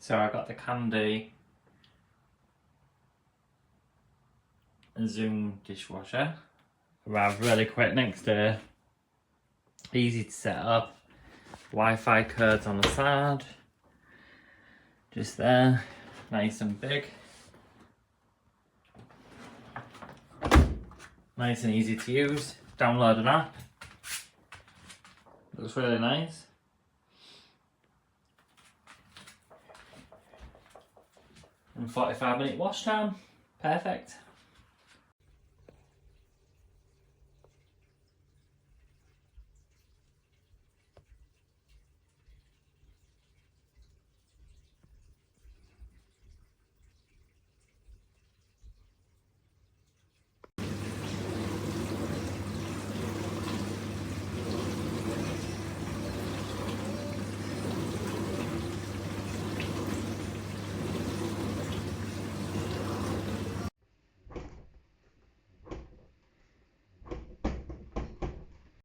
So I got the Candy Zoom dishwasher. Arrived really quick next day. Easy to set up. Wi-Fi cords on the side. Just there. Nice and big. Nice and easy to use. Download an app. Looks really nice. And 45-minute wash time. Perfect.